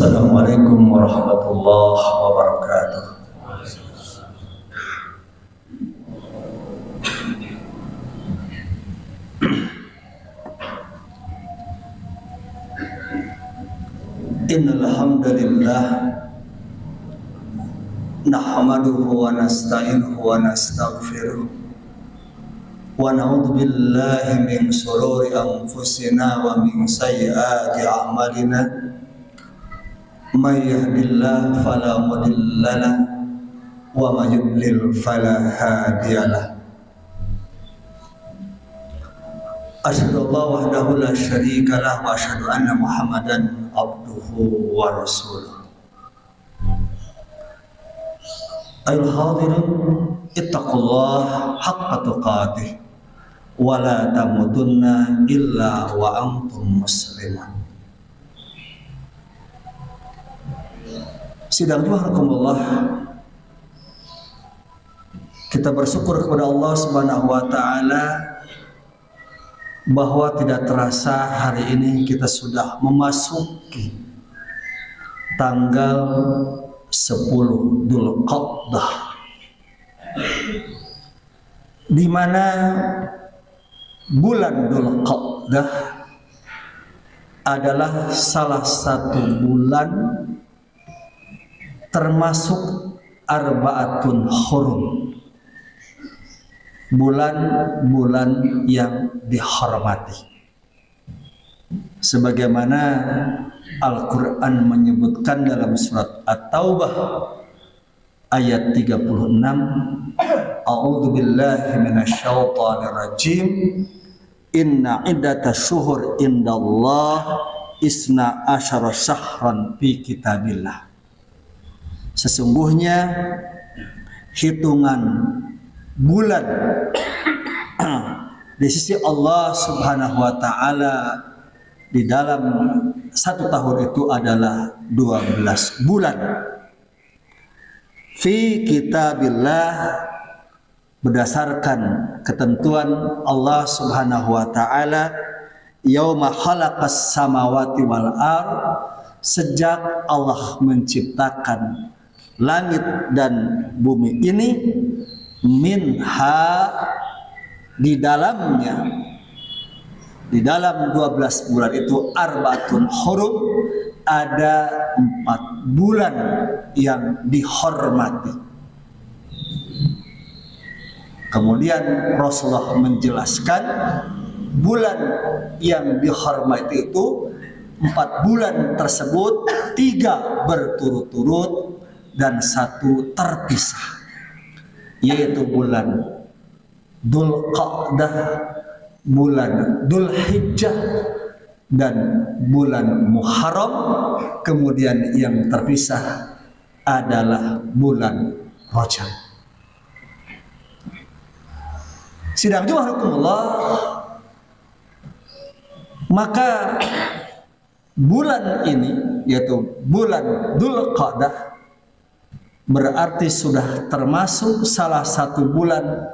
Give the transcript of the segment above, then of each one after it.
Assalamualaikum warahmatullahi wabarakatuh. Innal hamdalillah nahmaduhu wa nasta'inuhu wa nastaghfiruh wa na'udzu billahi min shururi anfusina wa min sayyiati a'malina. May yahdihillahu fala mudilla lahu wa may yudlil fala hadiya lahu. Asyhadu an la wahdahu la syarika lahu wa asyhadu anna Muhammadan abduhu wa rasuluh. Ayuhal hadirin, ittaqullaha haqqa tuqatih wa la tamutunna illa wa antum muslimun. Sidang juharakumullah, kita bersyukur kepada Allah Subhanahu wa taala bahwa tidak terasa hari ini kita sudah memasuki tanggal 10 Dzulqa'dah, di mana bulan Dzulqa'dah adalah salah satu bulan termasuk arba'atun hurum, bulan-bulan yang dihormati. Sebagaimana Al-Quran menyebutkan dalam surat At-Taubah ayat 36, A'udzu billahi minasyaitonir rajim. Inna iddatash syuhur indallah isna asyara syahran fi kitabillah. Sesungguhnya hitungan bulan di sisi Allah Subhanahu wa taala di dalam satu tahun itu adalah 12 bulan. Fi kitabillah, berdasarkan ketentuan Allah Subhanahu wa taala, yauma khalaqas samawati wal ard, sejak Allah menciptakan langit dan bumi ini, minha, di dalamnya, di dalam 12 bulan itu, arbaatun hurum, ada 4 bulan yang dihormati. Kemudian Rasulullah menjelaskan bulan yang dihormati itu 4 bulan tersebut, 3 berturut-turut dan 1 terpisah, yaitu bulan Dzulqa'dah, bulan Dzulhijjah, dan bulan Muharram. Kemudian yang terpisah adalah bulan Rajab. Sidang juharakumullah, maka bulan ini, yaitu bulan Dzulqa'dah, berarti sudah termasuk salah satu bulan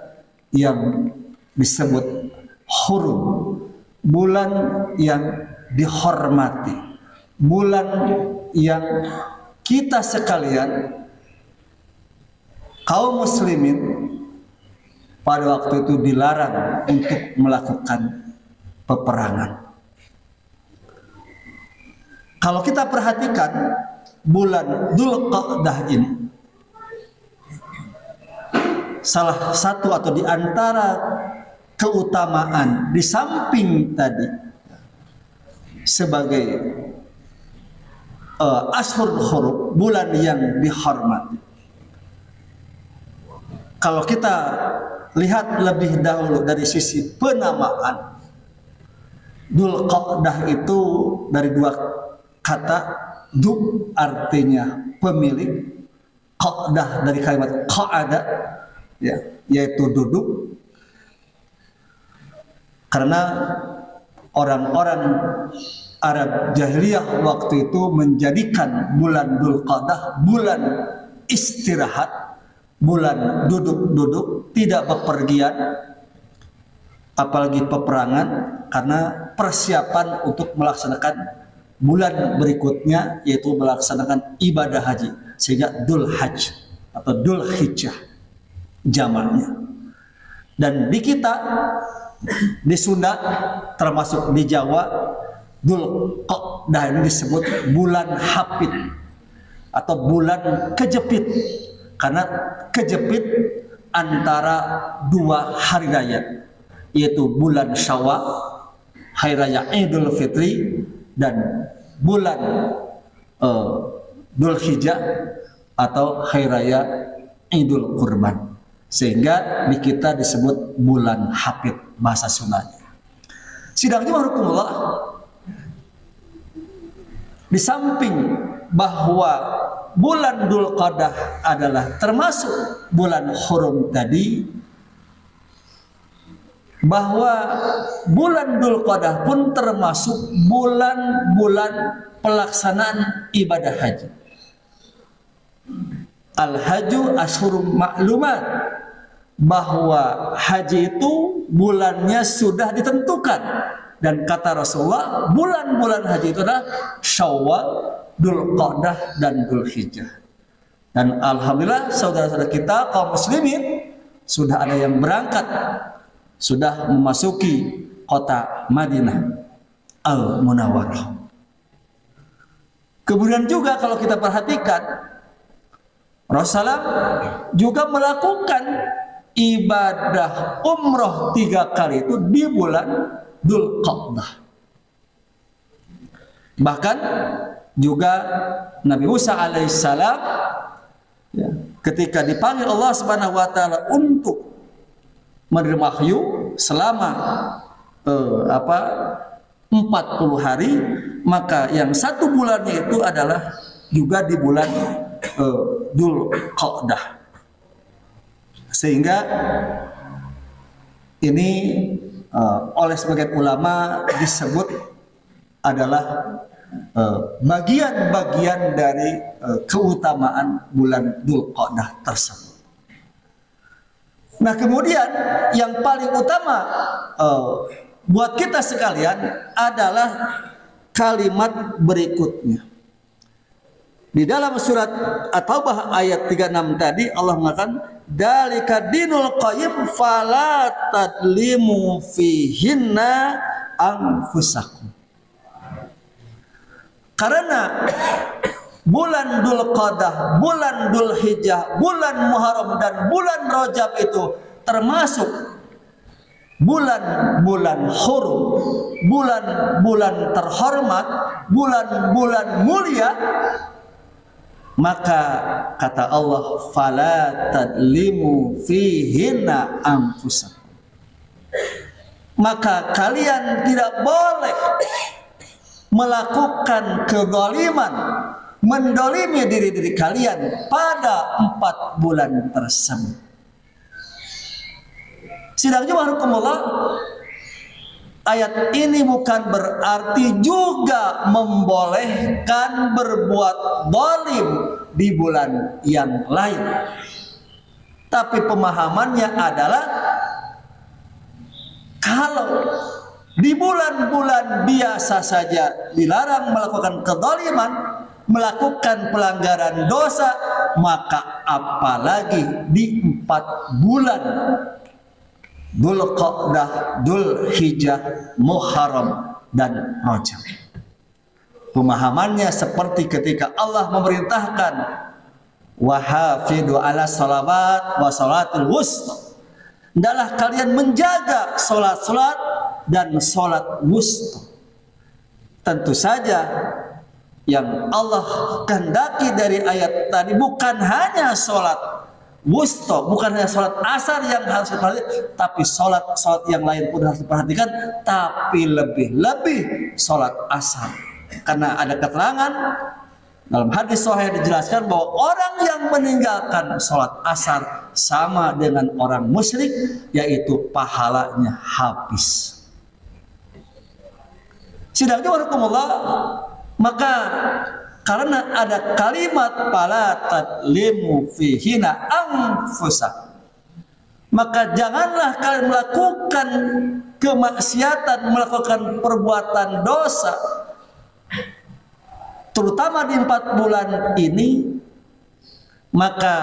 yang disebut hurum, bulan yang dihormati, bulan yang kita sekalian kaum muslimin pada waktu itu dilarang untuk melakukan peperangan. Kalau kita perhatikan bulan Dzulqa'dah ini, salah satu atau di antara keutamaan di samping tadi sebagai ashhurul hurum, bulan yang dihormati, kalau kita lihat lebih dahulu dari sisi penamaan, Dzulqa'dah itu dari 2 kata. Dzu artinya pemilik, qa'dah dari kalimat qa'ada, ya, yaitu duduk. Karena orang-orang Arab jahiliyah waktu itu menjadikan bulan Dzulqa'dah bulan istirahat, bulan duduk-duduk, tidak bepergian, apalagi peperangan, karena persiapan untuk melaksanakan bulan berikutnya, yaitu melaksanakan ibadah haji, sehingga Dzul Hajj atau Dzul Hijjah jamaknya. Dan di kita, di Sunda termasuk di Jawa, Dzul Qa'dah ini disebut bulan hapit atau bulan kejepit, karena kejepit antara dua hari raya, yaitu bulan Syawal, hari raya Idul Fitri, dan bulan Dzul Hijjah atau hari raya Idul Kurban, sehingga di kita disebut bulan hapit bahasa Sundanya. Sidang Jumahukumullah, di samping bahwa bulan Dzul Qa'dah adalah termasuk bulan hurum tadi, bahwa bulan Dzul Qa'dah pun termasuk bulan-bulan pelaksanaan ibadah haji. Al-Hajju Ashhurum Ma'lumat, bahwa haji itu bulannya sudah ditentukan, dan kata Rasulullah bulan-bulan haji itu adalah Syawal, Dzul Qa'dah, dan Dzul Hijjah. Dan alhamdulillah saudara-saudara kita kaum muslimin sudah ada yang berangkat, sudah memasuki kota Madinah Al-Munawwarah. Kemudian juga kalau kita perhatikan, Rasulullah juga melakukan ibadah umroh 3 kali itu di bulan Dzul Qa'dah. Bahkan juga Nabi Musa alaihissalam, ya, ketika dipanggil Allah Subhanahu wa taala untuk menerima wahyu selama 40 hari, maka yang 1 bulannya itu adalah juga di bulan Dzul Qa'dah. Sehingga ini oleh sebagian ulama disebut adalah bagian-bagian dari keutamaan bulan Dzul Qa'dah tersebut. Nah, kemudian yang paling utama buat kita sekalian adalah kalimat berikutnya. Di dalam surat At-Taubah ayat 36 tadi Allah mengatakan, "Dzalika dinul qayyim fala tadlimu fihinna anfusakum." Karena bulan Dzul Qa'dah, bulan Dzul Hijjah, bulan Muharram, dan bulan Rajab itu termasuk bulan-bulan hurum, bulan-bulan terhormat, bulan-bulan mulia, maka kata Allah, fala tadlimu fihinna anfusakum, maka kalian tidak boleh melakukan kezaliman, mendolimi diri-diri kalian pada 4 bulan tersebut. Sidang Jumahukumullah, ayat ini bukan berarti juga membolehkan berbuat zalim di bulan yang lain. Tapi pemahamannya adalah kalau di bulan-bulan biasa saja dilarang melakukan kezaliman, melakukan pelanggaran dosa, maka apalagi di 4 bulan Dzul Qa'dah, Dzul Hijjah, Muharram, dan Rajab. Pemahamannya seperti ketika Allah memerintahkan, "Wahafidhu ala salawat wa salatul wusta." Hendaklah kalian menjaga salat-salat dan salat wusta. Tentu saja yang Allah kehendaki dari ayat tadi bukan hanya salat wusta, bukan hanya sholat asar yang harus diperhatikan, tapi sholat yang lain pun harus diperhatikan, tapi lebih-lebih sholat asar. Karena ada keterangan dalam hadis sahih dijelaskan bahwa orang yang meninggalkan sholat asar sama dengan orang musyrik, yaitu pahalanya habis. Sidang Jumahukumullah, maka karena ada kalimat fala tadlimu fihina anfusakum, maka janganlah kalian melakukan kemaksiatan, melakukan perbuatan dosa terutama di 4 bulan ini, maka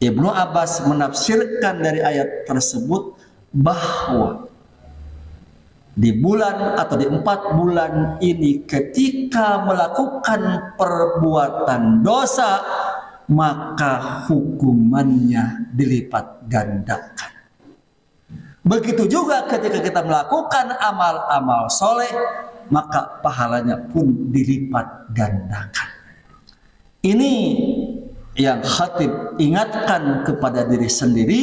Ibnu Abbas menafsirkan dari ayat tersebut bahwa di bulan atau di 4 bulan ini ketika melakukan perbuatan dosa, maka hukumannya dilipat gandakan. Begitu juga ketika kita melakukan amal-amal soleh, maka pahalanya pun dilipat gandakan. Ini yang khatib ingatkan kepada diri sendiri.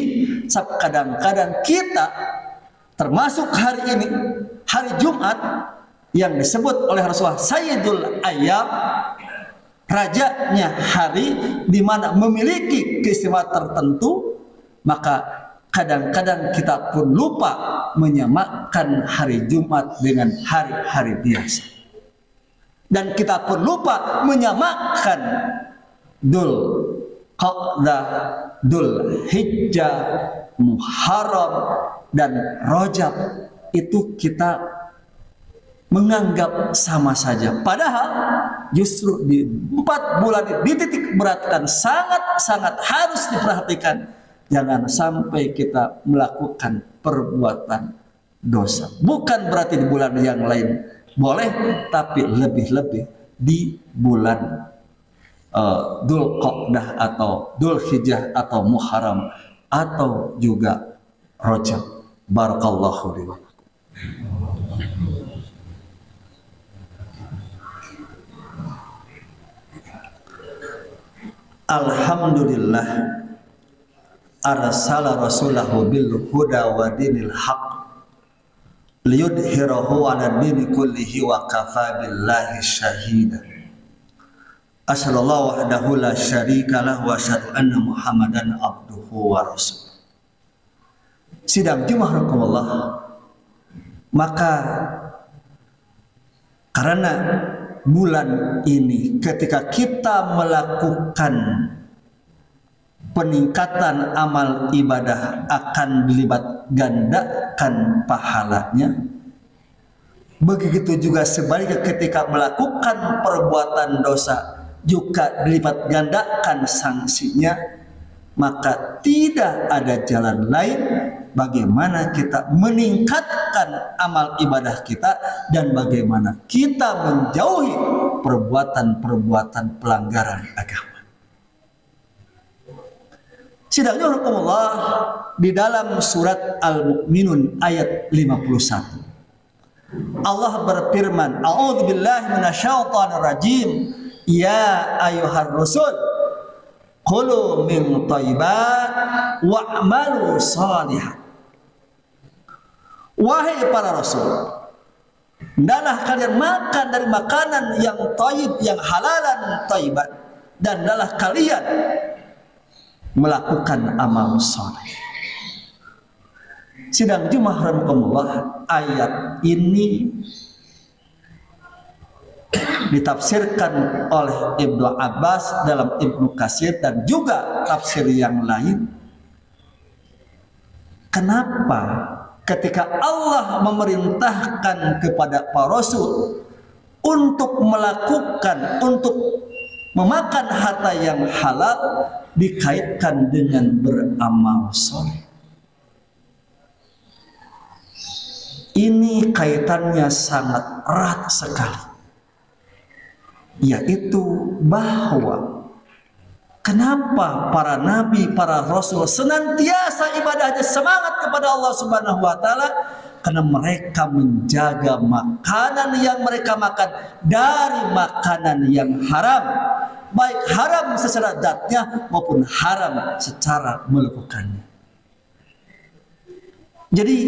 Kadang-kadang kita, termasuk hari ini, hari Jumat yang disebut oleh Rasulullah Sayyidul Ayyam, rajanya hari di mana memiliki keistimewaan tertentu, maka kadang-kadang kita pun lupa menyamakan hari Jumat dengan hari-hari biasa. Dan kita pun lupa menyamakan Dzul Qa'dah, Dzul Hijjah, Muharram, dan Rajab. Itu kita menganggap sama saja. Padahal justru di 4 bulan ini dititik beratkan, sangat-sangat harus diperhatikan. Jangan sampai kita melakukan perbuatan dosa. Bukan berarti di bulan yang lain boleh, tapi lebih-lebih di bulan Dzul Qa'dah atau Dzul Hijjah atau Muharram atau juga Rajab. Barakallahu li wa lakum. Alhamdulillah arsala rasulahu bil huda wa dinil haq liyudhhirahu 'ala dini kullihi wa kafa billahi syahida. Asyhadu wahdahu la syarika lahu wa asyhadu anna Muhammadan abduhu wa rasuluh. Sidang Jumahakumullah, maka karena bulan ini ketika kita melakukan peningkatan amal ibadah akan dilipat gandakan pahalanya. Begitu juga sebaliknya ketika melakukan perbuatan dosa juga dilipat gandakan sanksinya. Maka tidak ada jalan lain bagaimana kita meningkatkan amal ibadah kita dan bagaimana kita menjauhi perbuatan-perbuatan pelanggaran agama. Sidangnya Rasulullah di dalam surat Al-Mu'minun ayat 51. Allah berfirman, "A'udzubillahi minasyaitonir rajim. Ya ayyuhar rasul, qulu min thayyibat wa'malu shalihan." Wahai para rasul, hendaklah kalian makan dari makanan yang thayyib, yang halalan thayyibat, dan hendaklah kalian melakukan amal saleh. Sidang Jumat rahimakumullah, ayat ini ditafsirkan oleh Ibnu Abbas dalam Ibnu Katsir dan juga tafsir yang lain. Kenapa ketika Allah memerintahkan kepada para rasul untuk melakukan, untuk memakan harta yang halal dikaitkan dengan beramal soleh? Ini kaitannya sangat erat sekali, yaitu bahwa kenapa para nabi, para rasul senantiasa ibadahnya semangat kepada Allah Subhanahu wa taala? Karena mereka menjaga makanan yang mereka makan dari makanan yang haram, baik haram secara zatnya maupun haram secara melakukannya. Jadi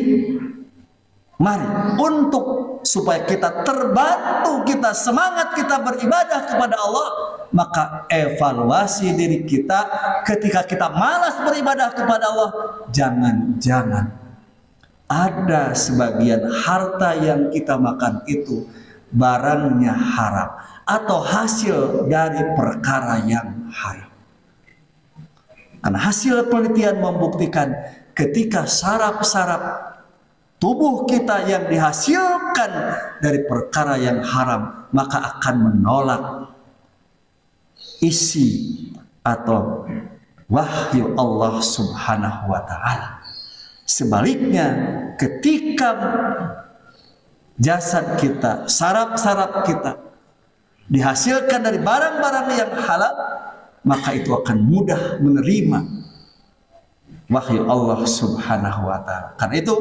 mari untuk supaya kita terbantu, kita semangat, kita beribadah kepada Allah, maka evaluasi diri kita ketika kita malas beribadah kepada Allah. Jangan-jangan ada sebagian harta yang kita makan itu barangnya haram atau hasil dari perkara yang haram. Karena hasil penelitian membuktikan ketika saraf-saraf tubuh kita yang dihasilkan dari perkara yang haram, maka akan menolak isi atau wahyu Allah Subhanahu wa ta'ala. Sebaliknya, ketika jasad kita, saraf-saraf kita dihasilkan dari barang-barang yang halal, maka itu akan mudah menerima wahyu Allah Subhanahu wa ta'ala. Karena itu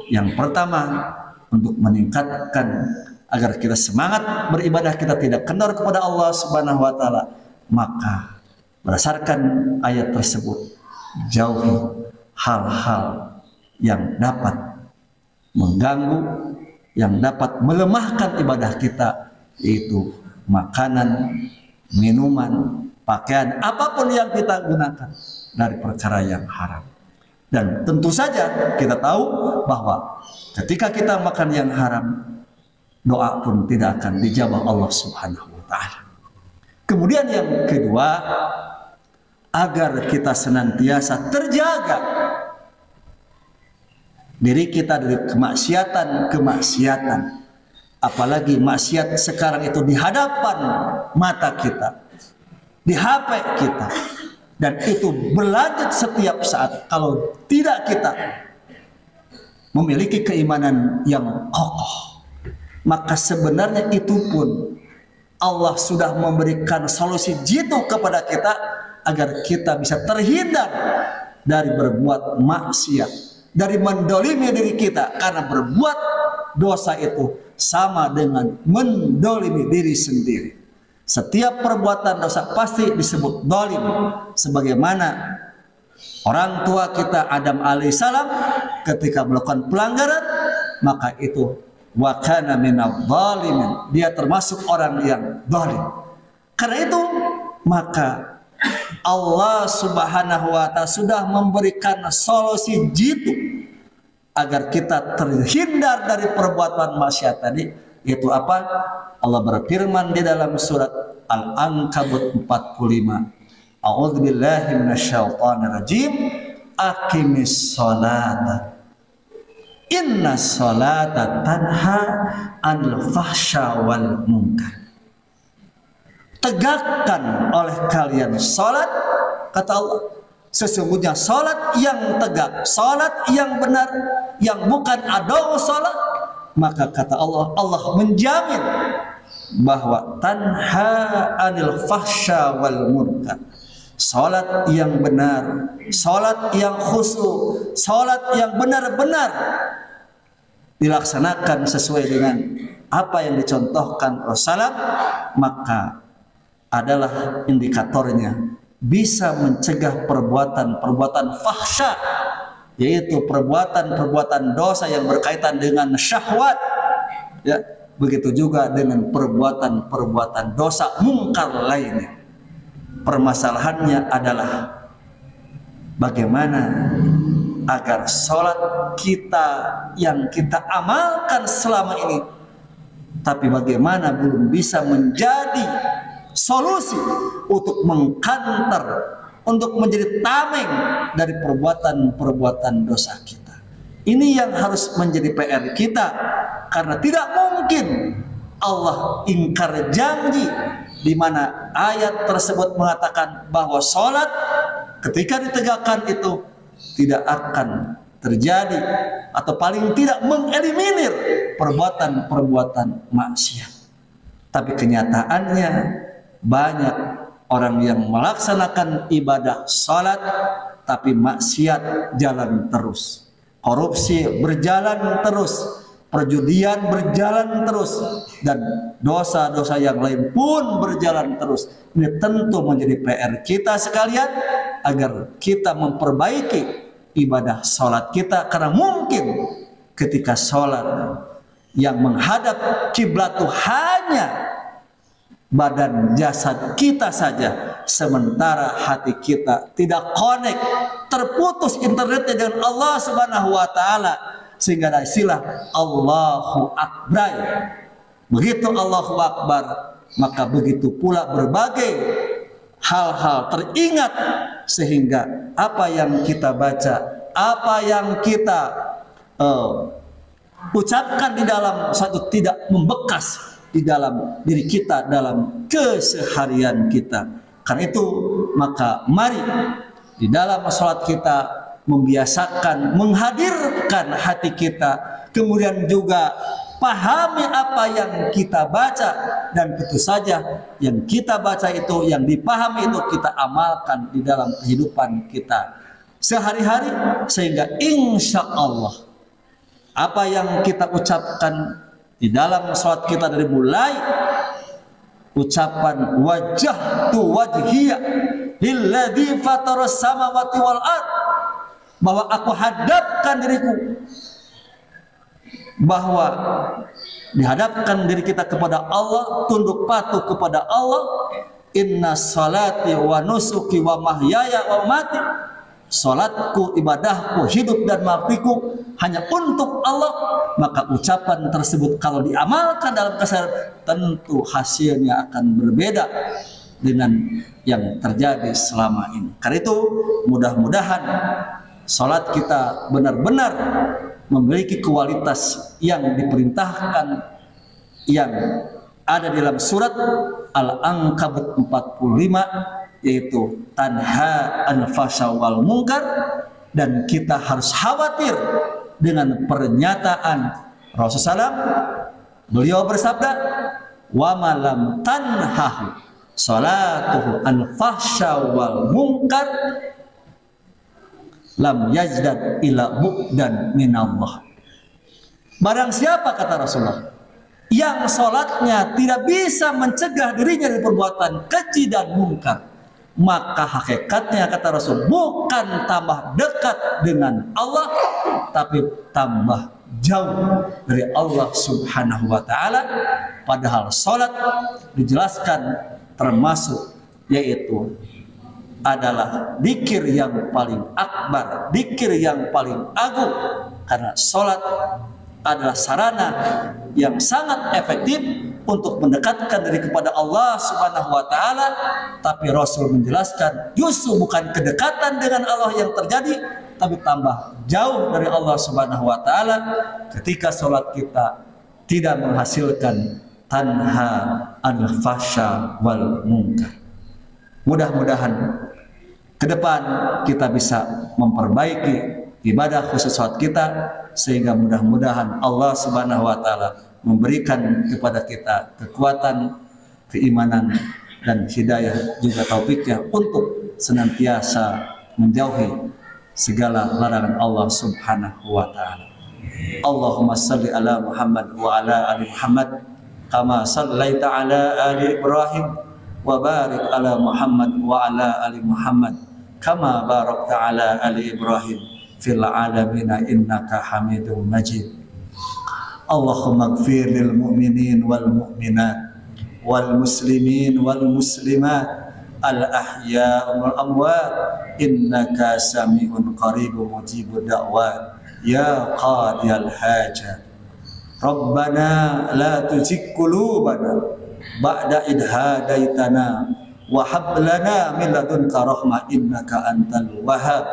yang pertama, untuk meningkatkan agar kita semangat beribadah, kita tidak kendor kepada Allah Subhanahu wa ta'ala, maka berdasarkan ayat tersebut, jauhi hal-hal yang dapat mengganggu, yang dapat melemahkan ibadah kita, yaitu makanan, minuman, pakaian, apapun yang kita gunakan dari perkara yang haram. Dan tentu saja kita tahu bahwa ketika kita makan yang haram, doa pun tidak akan dijawab Allah Subhanahu wa ta'ala. Kemudian yang kedua, agar kita senantiasa terjaga diri kita dari kemaksiatan, apalagi maksiat sekarang itu di hadapan mata kita, di HP kita, dan itu berlanjut setiap saat. Kalau tidak kita memiliki keimanan yang kokoh, maka sebenarnya itu pun Allah sudah memberikan solusi jitu kepada kita agar kita bisa terhindar dari berbuat maksiat, dari mendolimi diri kita, karena berbuat dosa itu sama dengan mendolimi diri sendiri. Setiap perbuatan dosa pasti disebut dolim, sebagaimana orang tua kita Adam alaihissalam ketika melakukan pelanggaran, maka itu wa kana minadh dhalimin, dia termasuk orang yang zalim. Karena itu maka Allah Subhanahu wa ta'ala sudah memberikan solusi jitu agar kita terhindar dari perbuatan maksiat tadi, yaitu apa? Allah berfirman di dalam surat Al-Ankabut 45, a'udzubillahi minasyaitonir rajim, aqimis sholata inna sholata tanha anil fahsya wal munkar. Tegakkan oleh kalian sholat, kata Allah, sesungguhnya sholat yang tegak, sholat yang benar, yang bukan adau sholat, maka kata Allah, Allah menjamin bahwa tanha anil fahsya wal munkar. Sholat yang benar, sholat yang khusyuk, sholat yang benar-benar dilaksanakan sesuai dengan apa yang dicontohkan Rasulullah, maka adalah indikatornya bisa mencegah perbuatan-perbuatan fahsya, yaitu perbuatan-perbuatan dosa yang berkaitan dengan syahwat, ya, begitu juga dengan perbuatan-perbuatan dosa mungkar lainnya. Permasalahannya adalah bagaimana agar sholat kita yang kita amalkan selama ini, tapi bagaimana belum bisa menjadi solusi untuk mengkanter, untuk menjadi tameng dari perbuatan-perbuatan dosa kita. Ini yang harus menjadi PR kita, karena tidak mungkin Allah ingkar janji di mana ayat tersebut mengatakan bahwa sholat ketika ditegakkan itu tidak akan terjadi atau paling tidak mengeliminir perbuatan-perbuatan maksiat. Tapi kenyataannya banyak orang yang melaksanakan ibadah sholat tapi maksiat jalan terus, korupsi berjalan terus, perjudian berjalan terus, dan dosa-dosa yang lain pun berjalan terus. Ini tentu menjadi PR kita sekalian agar kita memperbaiki ibadah sholat kita, karena mungkin ketika sholat yang menghadap kiblat itu hanya badan jasad kita saja, sementara hati kita tidak connect, terputus internetnya dengan Allah Subhanahu wa ta'ala, sehingga ada istilah Allahu Akbar. Begitu Allahu Akbar, maka begitu pula berbagai hal-hal teringat, sehingga apa yang kita baca, apa yang kita ucapkan di dalam suatu tidak membekas di dalam diri kita dalam keseharian kita. Karena itu maka mari di dalam salat kita membiasakan menghadirkan hati kita, kemudian juga pahami apa yang kita baca, dan tentu saja yang kita baca itu, yang dipahami itu kita amalkan di dalam kehidupan kita sehari-hari, sehingga insya Allah apa yang kita ucapkan di dalam salat kita dari mulai ucapan wajjahtu wajhiya lilladzi fataras samawati wal ard, bahwa aku hadapkan diriku, bahwa dihadapkan diri kita kepada Allah, tunduk patuh kepada Allah. Inna salati wa nusuki wa mahyaya wa mati, salatku, ibadahku, hidup dan matiku hanya untuk Allah. Maka ucapan tersebut kalau diamalkan dalam keseharian, tentu hasilnya akan berbeda dengan yang terjadi selama ini. Karena itu mudah-mudahan salat kita benar-benar memiliki kualitas yang diperintahkan, yang ada dalam surat Al-Ankabut 45, yaitu tanha anil fahsya wal munkar. Dan kita harus khawatir dengan pernyataan Rasulullah SAW. Beliau bersabda, wa malam tanhahu salatuhu anil fahsya wal munkar lam yazdad ila bu'dan minallah. Barang siapa, kata Rasulullah, yang sholatnya tidak bisa mencegah dirinya dari perbuatan keji dan munkar, maka hakikatnya, kata Rasul, bukan tambah dekat dengan Allah, tapi tambah jauh dari Allah Subhanahu wa ta'ala. Padahal sholat dijelaskan termasuk, yaitu adalah dzikir yang paling akbar, dzikir yang paling agung, karena sholat adalah sarana yang sangat efektif untuk mendekatkan diri kepada Allah Subhanahu wa ta'ala. Tapi Rasul menjelaskan justru bukan kedekatan dengan Allah yang terjadi, tapi tambah jauh dari Allah Subhanahu wa ta'ala ketika sholat kita tidak menghasilkan tanha anil fahsya wal munkar. Mudah-mudahan ke depan kita bisa memperbaiki ibadah khusus salat kita, sehingga mudah-mudahan Allah Subhanahu wa ta'ala memberikan kepada kita kekuatan, keimanan, dan hidayah juga taufiknya untuk senantiasa menjauhi segala larangan Allah Subhanahu wa ta'ala. Allahumma salli ala Muhammad wa ala ali Muhammad kama sallaita ala ali Ibrahim, wa barik ala Muhammad wa ala ali Muhammad kama barakta ala ali Ibrahim fil alamin innaka Hamidum Majid. Allahumma ighfir lil mu'minin wal mu'minat wal muslimin wal muslimat al ahya wal amwat innaka sami'un qaribun mujibud da'wat ya qadiyal hajat. Rabbana la tuzigh qulubana ba'da idh hadaitana wa hab lana min ladunka rahmah innaka antal wahhab.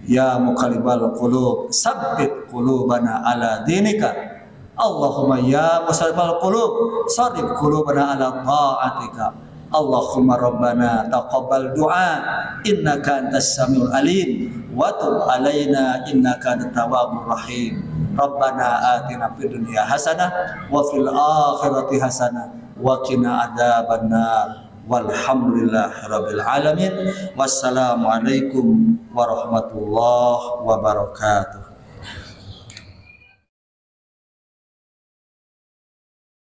Ya muqallibal qulub tsabbit qulubana ala dinika. Allahumma ya musarrifal qulub sarrif qulubana ala ta'atika. Allahumma rabbana taqabbal du'a innaka antas samiul alim wa tub alaina innaka antat tawwabur rahim. Rabbana atina fid dunya hasanah wa fil akhirati hasanah wa qina adzabannar. Walhamdulillahi rabbil alamin. Wassalamualaikum warahmatullahi wabarakatuh.